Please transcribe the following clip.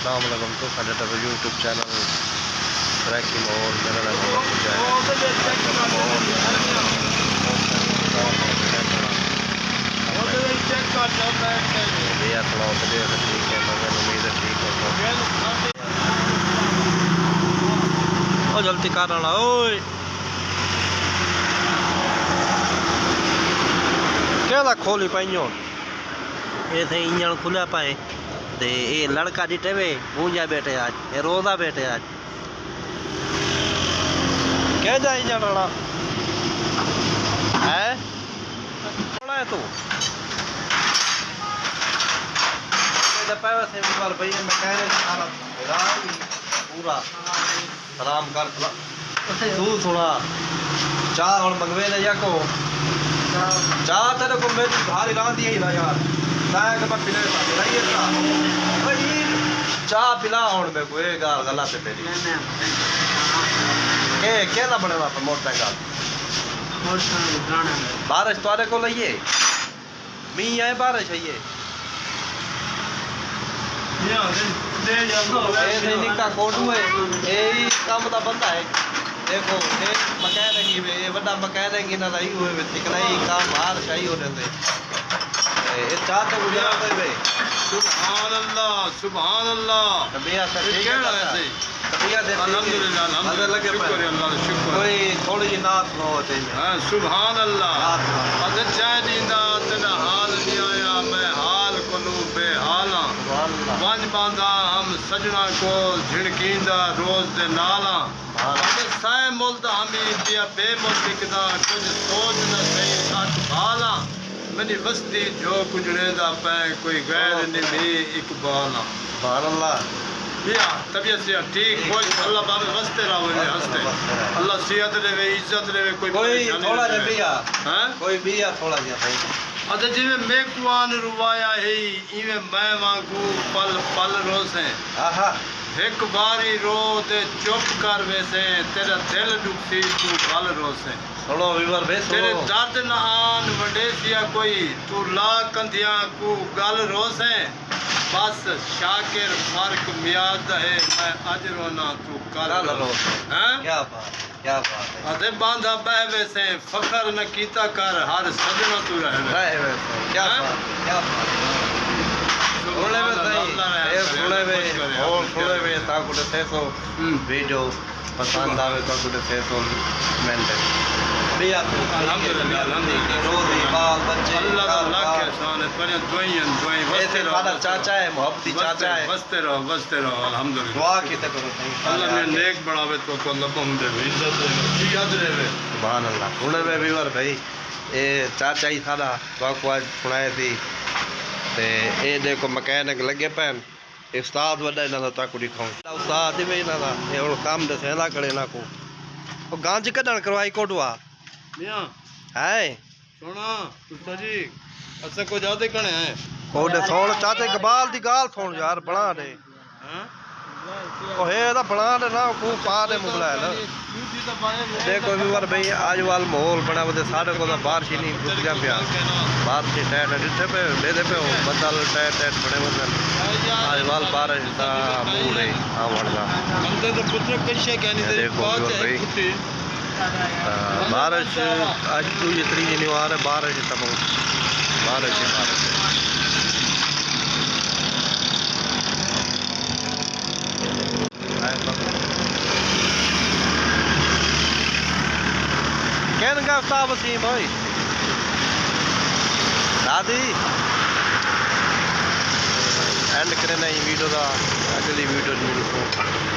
अस्सलाम वालेकुम तो साडे यूट्यूब चैनल ट्रैकिंग माहौल मेरा नाम भैया थोड़ा तबीयत ठीक है मगर उम्मीद है ठीक हो जल्दी कर आना ओए क्या खोली पाई हो ये थे इंजन खुला पाए ते ये लड़का डिटे वे गूंजा बैठे आज ये रोदा बैठे आज क्या जाए जाना है थोड़ा है तू पैसे भैया मैं कह रहा पूरा आराम कर तू थोड़ा चाह हम मंगवे ने या को चाह तेरे को मेरी भारी रात ही ना यार चाह पिला हूँ मैं कोई गाल गला पे मेरी क्या बने वहाँ मोटरसाइकिल बारिश तुम्हारे को लइए मी आए बारिश है ये निक्का कोटू है यही काम का बंदा है देखो ये मकैनिक ये बड़ा मकैनिक ना लाई हुए इकलाई काम बाहर चाहिए हो रहे ये चाह तो गुजारा कोई भाई सुभान अल्लाह तबीयत से ठीक है तबीयत से अल्हम्दुलिल्लाह लगे शुक्र अल्लाह शुक्र कोई थोड़ी जी नात हो चाहिए हां सुभान अल्लाह अगर चाह दींदा तेरा हाल नहीं आया मैं हाल कोलू बेहाला पंज बांधा हम सजना को झिड़कींदा रोज दे नाला साए मुल्द हमी पिया बेमुल दिखदा कुछ सोच न सही अठ भाला मनी वस्ती जो कुजड़े दा पै कोई गैर निभी इकबाल सुभान अल्लाह भैया तबीयत से ठीक कोई अल्लाह बाबे वस्ते रहो हंसते अल्लाह सेहत देवे इज्जत देवे कोई थोड़ा जा भैया हैं कोई भैया थोड़ा जा भाई अद जिवें मेकुआन रुवाया है इवें मैं वांगू पल पल रोसे आहा एक बारी रो ते चुप कर वैसे तेरा दिल दुखी तू गल रोसे सुनो वीवर बे तेरे दर्द न आन वडेसिया कोई तू ला कंधिया को गल रोसे बस शाकिर फर्क मियाद है मैं अज रोना तू कल रोसे हैं क्या बात है अदे बांधा बह वैसे फखर न कीता कर हर सजना तू रहे वैसे क्या बात सुने में ये सुने में और सुने में ताको दे सेसो वीडियो पसंद आवे ताको दे सेसो मेंटे भैया अल्हम्दुलिल्लाह रोजी बाल बच्चे अल्लाह का लाख एहसान है तोने दुआएं वस्ते रहो हमारा चाचा है मोहब्बती चाचा है वस्ते रहो अल्हम्दुलिल्लाह दुआ कीते करो अल्लाह ने नेक बनावे तो अल्लाह बहु दे इज्जत दे याद रहे सुभान अल्लाह सुने में व्यूअर भाई ये चाचा ही था तो आपको आज सुनाए थी ते ये देखो मैकेनिक लगे पैन उस्ताद वड्डा इना दा ताको दिखाऊं उस्ताद ही वे इना दा ये और काम दे सेला करे ना को ओ गांज कढण करवाई कोटवा मियां है सुना तुसा जी असा को ज्यादा कने है कोडे सोण चाचे गबाल दी गाल सोण यार बना दे हां ओ हे दा बना दे ना को पा दे मोबाइल देखो व्यूअर भाई आज वाल माहौल बना बदे सारे को बारिश ही नहीं रुक जा पिया बारिश टैट डिठे पे दे पे बदल टैट बने वदन आज वाल बारिश दा मूड है आवण दा बंदे तो पुत्र कशे कहनी तेरी बात है फुटी बारिश आज तो ये तरी नहीं आ रहा बारिश तब बारिश कैन का उस्ताद वसीम भाई दादी एंड करना ही वीडियो का अगली वीडियो मिलूँ